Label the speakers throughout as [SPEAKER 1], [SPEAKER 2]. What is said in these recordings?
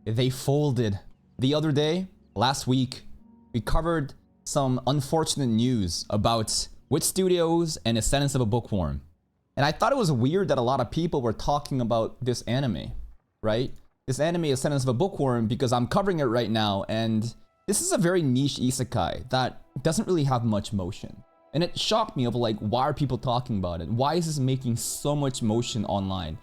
[SPEAKER 1] they folded. The other day, last week, we covered some unfortunate news about WIT Studios and Ascendance of a Bookworm. And I thought it was weird that a lot of people were talking about this anime, right? This anime, Ascendance of a Bookworm, because I'm covering it right now, and this is a very niche isekai that doesn't really have much motion. And it shocked me of like, why are people talking about it? Why is this making so much motion online?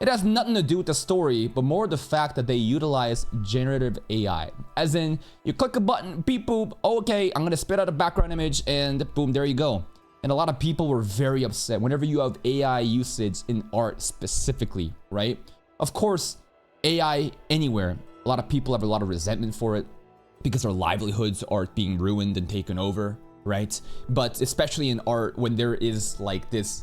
[SPEAKER 1] It has nothing to do with the story, but more the fact that they utilize generative AI. As in, you click a button, beep boop, okay, I'm gonna spit out a background image, and boom, there you go. And a lot of people were very upset whenever you have AI usage in art specifically, right? Of course, AI anywhere, a lot of people have a lot of resentment for it because their livelihoods are being ruined and taken over, right? But especially in art, when there is like this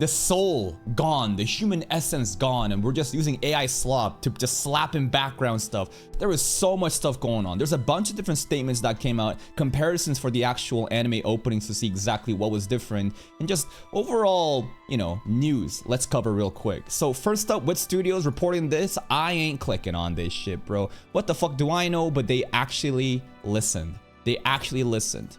[SPEAKER 1] the soul gone, the human essence gone, and we're just using AI slop to just slap in background stuff. There was so much stuff going on. There's a bunch of different statements that came out, comparisons for the actual anime openings to see exactly what was different, and just overall, you know, news. Let's cover real quick. So first up, WIT Studios reporting this. I ain't clicking on this shit, bro. What the fuck do I know? But they actually listened. They actually listened.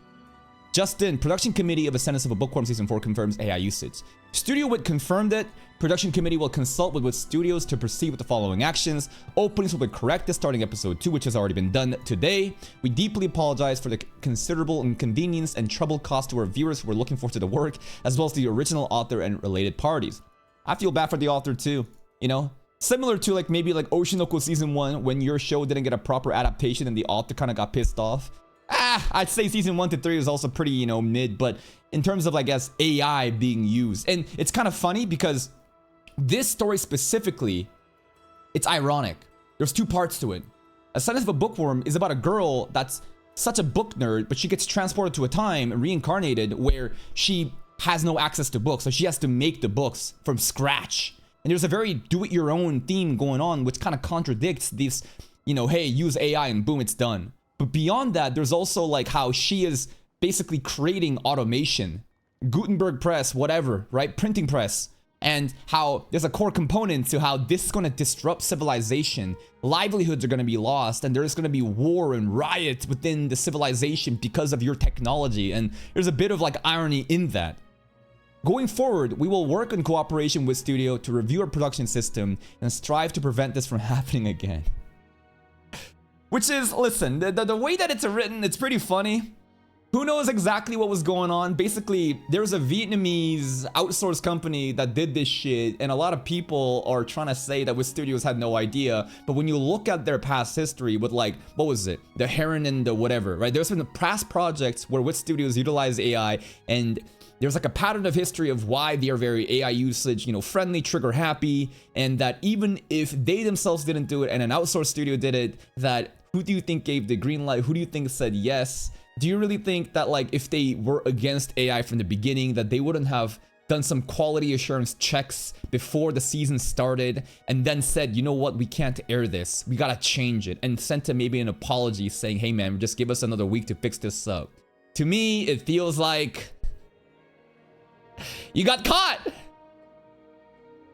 [SPEAKER 1] Justin, production committee of Ascendance of a Bookworm Season 4 confirms AI usage. Studio WIT confirmed it. Production committee will consult with WIT Studios to proceed with the following actions. Openings will be corrected starting episode 2, which has already been done today. We deeply apologize for the considerable inconvenience and trouble caused to our viewers who were looking forward to the work, as well as the original author and related parties. I feel bad for the author too, you know? Similar to like maybe like Oshinoko Season 1 when your show didn't get a proper adaptation and the author kind of got pissed off. I'd say season 1 to 3 is also pretty, you know, mid, but in terms of, I guess, AI being used. And it's kind of funny because this story specifically, it's ironic. There's two parts to it. Ascendance of a Bookworm is about a girl that's such a book nerd, but she gets transported to a time, reincarnated, where she has no access to books, so she has to make the books from scratch. And there's a very do-it-your-own theme going on, which kind of contradicts this, you know, hey, use AI and boom, it's done. But beyond that, there's also like how she is basically creating automation, Gutenberg press, whatever, right? Printing press. And how there's a core component to how this is going to disrupt civilization. Livelihoods are going to be lost, and there's going to be war and riots within the civilization because of your technology. And there's a bit of like irony in that. Going forward, we will work in cooperation with Studio to review our production system and strive to prevent this from happening again. Which is, listen, the way that it's written, it's pretty funny. Who knows exactly what was going on? Basically, there's a Vietnamese outsourced company that did this shit, and a lot of people are trying to say that WIT Studios had no idea. But when you look at their past history with like, what was it? The Heron and the whatever, right? There's been past projects where WIT Studios utilize AI, and there's like a pattern of history of why they are very AI usage, you know, friendly, trigger happy, and that even if they themselves didn't do it and an outsourced studio did it, that who do you think gave the green light? Who do you think said yes? Do you really think that like if they were against AI from the beginning, that they wouldn't have done some quality assurance checks before the season started and then said, you know what, we can't air this, we gotta change it, and sent him maybe an apology saying, hey man, just give us another week to fix this up? To me, it feels like you got caught.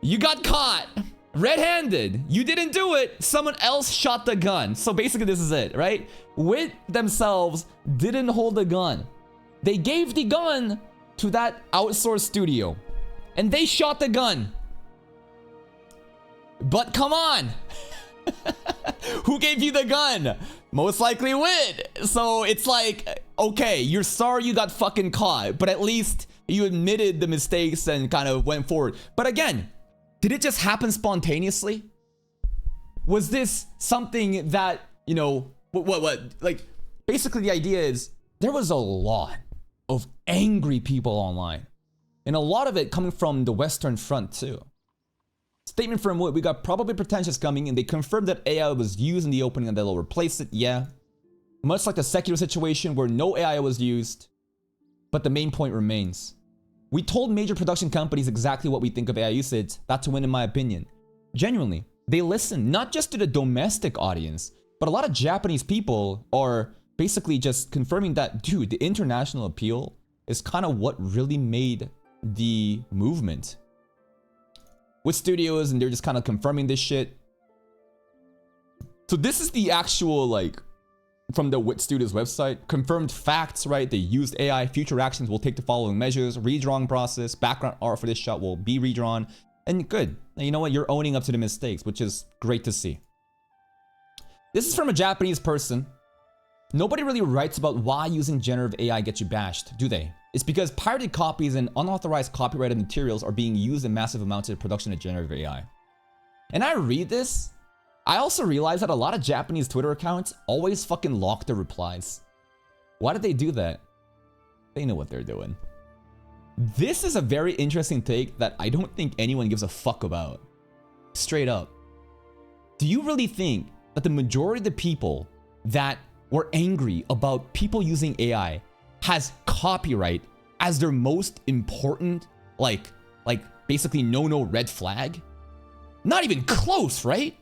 [SPEAKER 1] You got caught. Red-handed. You didn't do it. Someone else shot the gun. So basically this is it, right? WIT themselves didn't hold the gun. They gave the gun to that outsourced studio. And they shot the gun. But come on. Who gave you the gun? Most likely WIT. So it's like, okay, you're sorry you got fucking caught, but at least you admitted the mistakes and kind of went forward. But again, did it just happen spontaneously? Was this something that, you know, what? Like, basically the idea is there was a lot of angry people online. And a lot of it coming from the Western Front too. Statement from WIT, we got probably pretentious coming, and they confirmed that AI was used in the opening and they'll replace it, yeah. Much like the secular situation where no AI was used, but the main point remains. We told major production companies exactly what we think of AI usage. That's to win, in my opinion. Genuinely, they listen not just to the domestic audience, but a lot of Japanese people are basically just confirming that, dude, the international appeal is kind of what really made the movement. WIT Studios, and they're just kind of confirming this shit. So this is the actual, like, from the WIT Studios website. Confirmed facts, right? They used AI. Future actions will take the following measures. Redrawing process. Background art for this shot will be redrawn. And good. You know what? You're owning up to the mistakes, which is great to see. This is from a Japanese person. Nobody really writes about why using generative AI gets you bashed, do they? It's because pirated copies and unauthorized copyrighted materials are being used in massive amounts in the production of generative AI. And I read this, I also realize that a lot of Japanese Twitter accounts always fucking lock their replies. Why did they do that? They know what they're doing. This is a very interesting take that I don't think anyone gives a fuck about. Straight up. Do you really think that the majority of the people that were angry about people using AI has copyright as their most important, like basically no red flag? Not even close, right?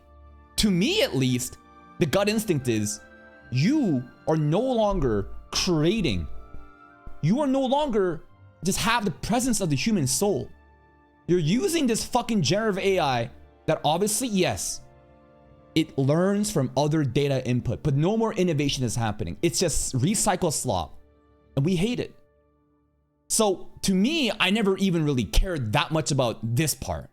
[SPEAKER 1] To me at least, the gut instinct is you are no longer creating. You are no longer just have the presence of the human soul. You're using this fucking generative AI that obviously, yes, it learns from other data input, but no more innovation is happening. It's just recycle slop, and we hate it. So to me, I never even really cared that much about this part.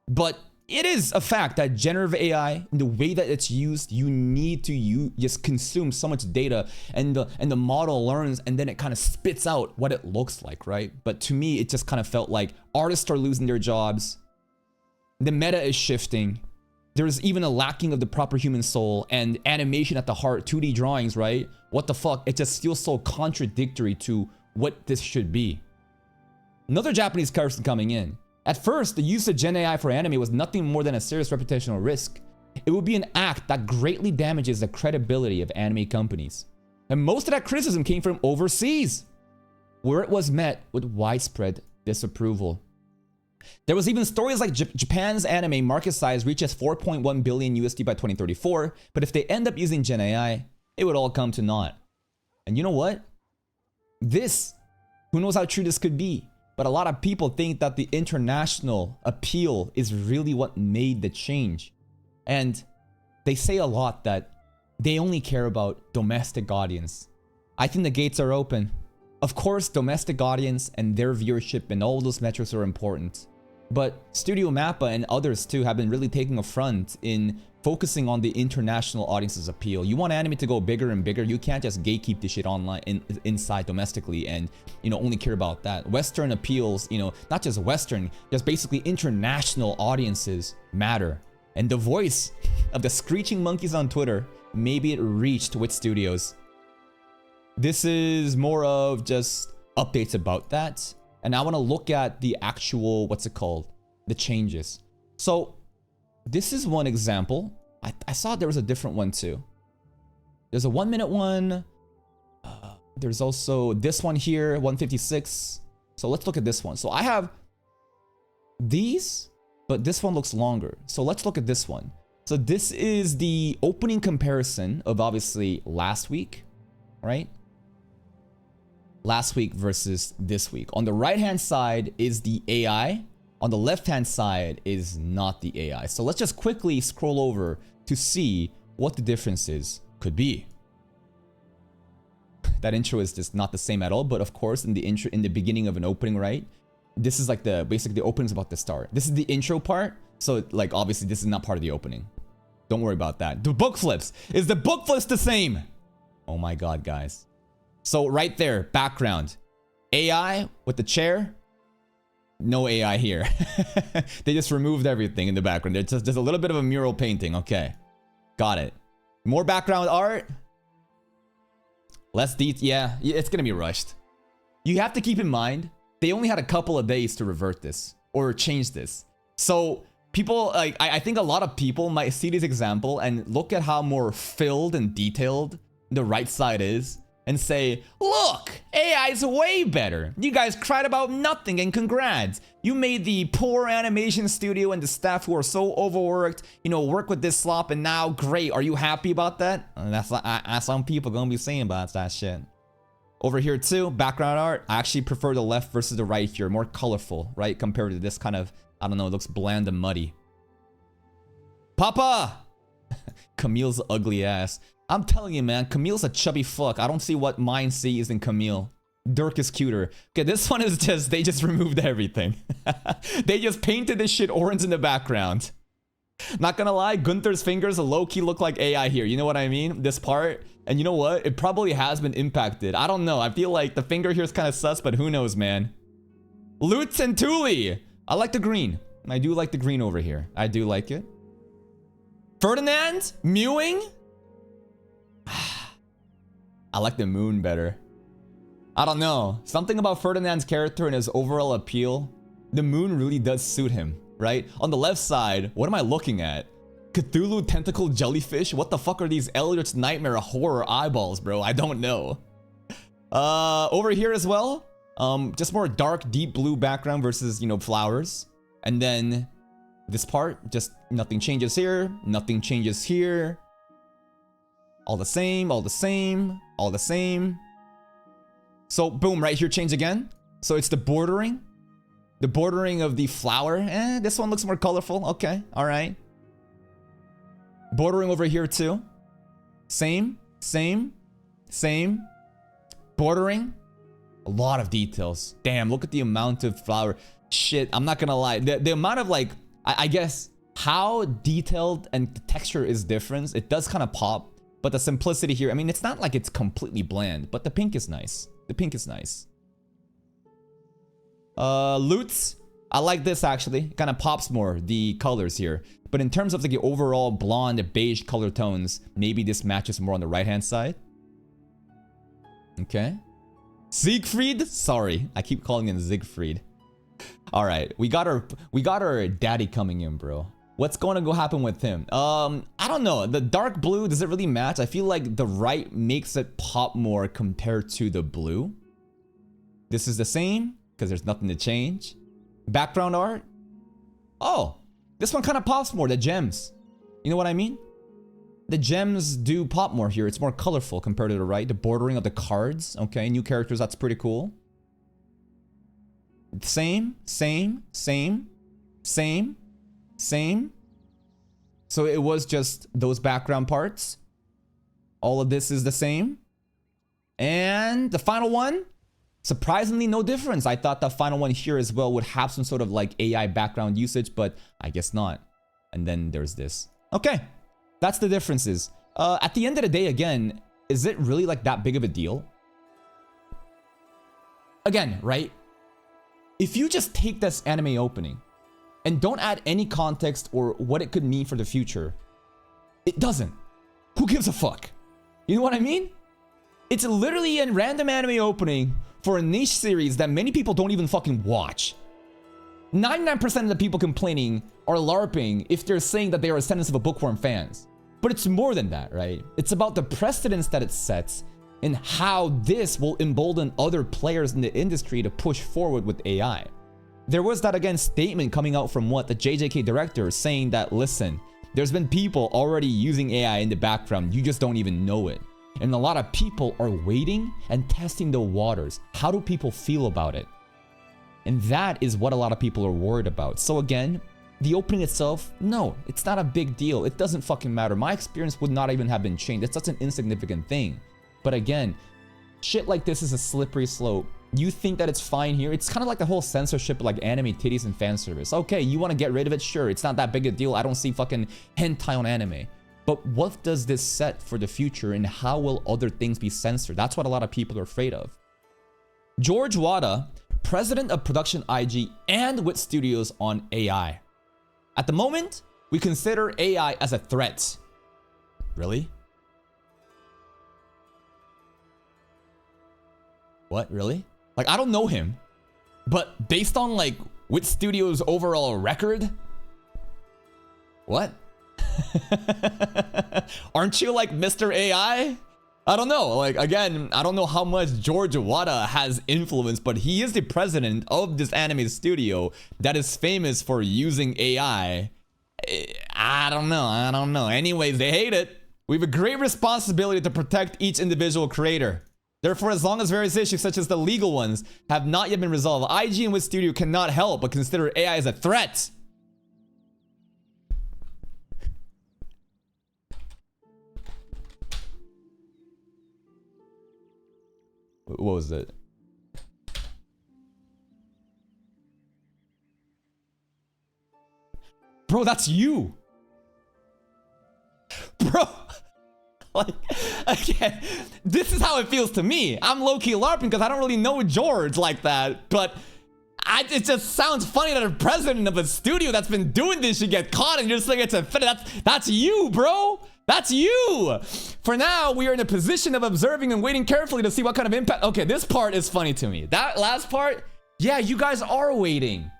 [SPEAKER 1] But it is a fact that generative AI, the way that it's used, you need to just consume so much data, and the model learns, and then it kind of spits out what it looks like, right? But to me, it just kind of felt like artists are losing their jobs. The meta is shifting. There's even a lacking of the proper human soul and animation at the heart, 2D drawings, right? What the fuck? It just feels so contradictory to what this should be. Another Japanese person coming in. At first, the use of Gen AI for anime was nothing more than a serious reputational risk. It would be an act that greatly damages the credibility of anime companies. And most of that criticism came from overseas, where it was met with widespread disapproval. There was even stories like Japan's anime market size reaches 4.1 billion USD by 2034, but if they end up using Gen AI, it would all come to naught. And you know what? Who knows how true this could be? But a lot of people think that the international appeal is really what made the change. And they say a lot that they only care about domestic audience. I think the gates are open. Of course, domestic audience and their viewership and all those metrics are important. But Studio Mappa and others too have been really taking a front in focusing on the international audience's appeal. You want anime to go bigger and bigger. You can't just gatekeep this shit online inside domestically and, you know, only care about that. Western appeals, you know, not just Western, just basically international audiences matter. And the voice of the screeching monkeys on Twitter, maybe it reached WIT Studios. This is more of just updates about that. And I want to look at the actual, what's it called? The changes. So this is one example. I saw there was a different one too. There's a 1 minute one. There's also this one here, 156. So let's look at this one. So I have these, but this one looks longer. So let's look at this one. So this is the opening comparison of obviously last week, right? Last week versus this week. On the right-hand side is the AI. On the left-hand side is not the AI. So let's just quickly scroll over to see what the differences could be. That intro is just not the same at all, but of course in the intro, in the beginning of an opening, right? This is like basically the opening is about to start. This is the intro part. So like obviously this is not part of the opening. Don't worry about that. The book flips. Is the book flips the same? Oh my God, guys. So right there, background. AI with the chair. No AI here. They just removed everything in the background. There's a little bit of a mural painting. Okay. Got it. More background art. Less detail. Yeah, it's going to be rushed. You have to keep in mind, they only had a couple of days to revert this or change this. So people, like, I think a lot of people might see this example and look at how more filled and detailed the right side is and say, look, AI is way better. You guys cried about nothing and congrats. You made the poor animation studio and the staff who are so overworked, you know, work with this slop and now great. Are you happy about that? And that's some people gonna be saying about that shit. Over here too, background art. I actually prefer the left versus the right here. More colorful, right? Compared to this kind of, I don't know, it looks bland and muddy. Papa! Camille's ugly ass. I'm telling you, man, Camille's a chubby fuck. I don't see what mine sees in Camille. Dirk is cuter. Okay, this one is just, they just removed everything. They just painted this shit orange in the background. Not gonna lie, Gunther's fingers low-key look like AI here. You know what I mean? This part. And you know what? It probably has been impacted. I don't know. I feel like the finger here is kind of sus, but who knows, man. Lutz and Thule. I like the green. I do like the green over here. I do like it. Ferdinand? Mewing? I like the moon better. I don't know. Something about Ferdinand's character and his overall appeal. The moon really does suit him, right? On the left side, what am I looking at? Cthulhu tentacle jellyfish? What the fuck are these Eldritch Nightmare horror eyeballs, bro? I don't know. Over here as well, just more dark, deep blue background versus, you know, flowers. And then this part, just nothing changes here, nothing changes here. All the same, all the same, all the same. So boom, right here, change again. So it's the bordering of the flower. This one looks more colorful. Okay, all right. Bordering over here too. Same, same, same. Bordering. A lot of details. Damn, look at the amount of flower. Shit, I'm not gonna lie. The amount of like, I guess how detailed and the texture is different. It does kind of pop. But the simplicity here, I mean, it's not like it's completely bland, but the pink is nice. The pink is nice. Lutz. I like this actually. Kind of pops more, the colors here. But in terms of like the overall blonde, beige color tones, maybe this matches more on the right-hand side. Okay. Siegfried? Sorry, I keep calling him Siegfried. All right, we got our daddy coming in, bro. What's going to go happen with him? I don't know. The dark blue, does it really match? I feel like the right makes it pop more compared to the blue. This is the same because there's nothing to change. Background art. Oh, this one kind of pops more, the gems. You know what I mean? The gems do pop more here. It's more colorful compared to the right. The bordering of the cards. Okay, new characters, that's pretty cool. Same, same, same, same, same. So it was just those background parts. All of this is the same. And the final one, surprisingly no difference. I thought the final one here as well would have some sort of like AI background usage, but I guess not. And then there's this. Okay, that's the differences. At the end of the day, again, is it really like that big of a deal? Again, right? If you just take this anime opening and don't add any context or what it could mean for the future, it doesn't. Who gives a fuck? You know what I mean? It's literally a random anime opening for a niche series that many people don't even fucking watch. 99% of the people complaining are LARPing if they're saying that they are Ascendants of a Bookworm fans. But it's more than that, right? It's about the precedence that it sets and how this will embolden other players in the industry to push forward with AI. There was that, again, statement coming out from the JJK director saying that, listen, there's been people already using AI in the background, you just don't even know it. And a lot of people are waiting and testing the waters. How do people feel about it? And that is what a lot of people are worried about. So again, the opening itself, no, it's not a big deal. It doesn't fucking matter. My experience would not even have been changed. It's such an insignificant thing. But again, shit like this is a slippery slope. You think that it's fine here? It's kind of like the whole censorship, like anime titties and fan service. Okay, you want to get rid of it? Sure, it's not that big a deal. I don't see fucking hentai on anime. But what does this set for the future and how will other things be censored? That's what a lot of people are afraid of. George Wada, president of Production IG and WIT Studios on AI. At the moment, we consider AI as a threat. Really? What? Really? Like, I don't know him. But based on, like, WIT Studios' overall record? What? Aren't you, like, Mr. AI? I don't know. Like, again, I don't know how much George Wada has influence, but he is the president of this anime studio that is famous for using AI. I don't know. Anyways, they hate it. We have a great responsibility to protect each individual creator. Therefore, as long as various issues such as the legal ones have not yet been resolved, IG and WIT Studio cannot help but consider AI as a threat. What was it? Bro, that's you. Bro. Like, again, this is how it feels to me. I'm low-key LARPing because I don't really know George like that. But it just sounds funny that a president of a studio that's been doing this should get caught and you're just like, it's a that's you, bro. That's you. For now, we are in a position of observing and waiting carefully to see what kind of impact. Okay, this part is funny to me. That last part, yeah, you guys are waiting.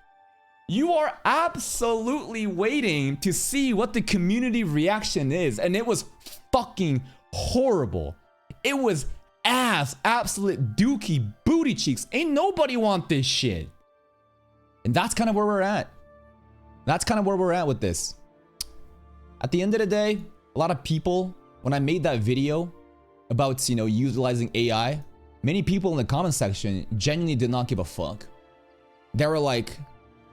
[SPEAKER 1] You are absolutely waiting to see what the community reaction is. And it was fucking horrible. It was ass, absolute dookie, booty cheeks. Ain't nobody want this shit. And that's kind of where we're at. That's kind of where we're at with this. At the end of the day, a lot of people, when I made that video about, you know, utilizing AI, many people in the comment section genuinely did not give a fuck. They were like,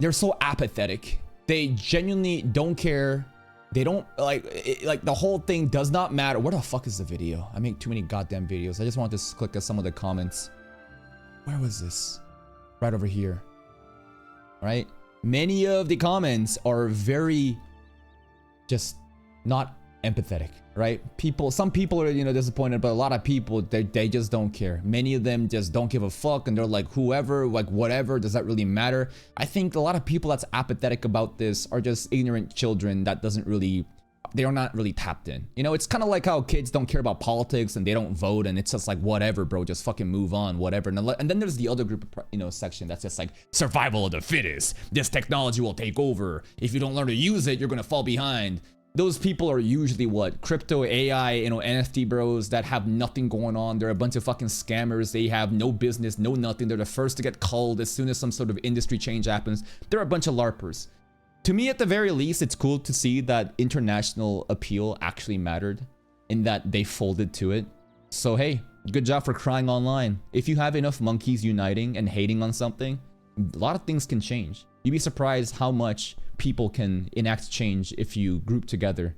[SPEAKER 1] they're so apathetic. They genuinely don't care. They don't like the whole thing does not matter. Where the fuck is the video? I make too many goddamn videos. I just wanted to click at some of the comments. Where was this? Right over here. Right? Many of the comments are very just not empathetic, right? Some people are, you know, disappointed, but a lot of people, they just don't care. Many of them just don't give a fuck, and they're like, whoever, like whatever, does that really matter? I think a lot of people that's apathetic about this are just ignorant children that they are not really tapped in. You know, it's kind of like how kids don't care about politics and they don't vote, and it's just like, whatever, bro, just fucking move on, whatever. And then there's the other group of, you know, section that's just like, survival of the fittest. This technology will take over. If you don't learn to use it, you're gonna fall behind. Those people are usually what? Crypto, AI, you know, NFT bros that have nothing going on. They're a bunch of fucking scammers. They have no business, no nothing. They're the first to get culled as soon as some sort of industry change happens. They're a bunch of LARPers. To me, at the very least, it's cool to see that international appeal actually mattered and that they folded to it. So, hey, good job for crying online. If you have enough monkeys uniting and hating on something, a lot of things can change. You'd be surprised how much people can enact change if you group together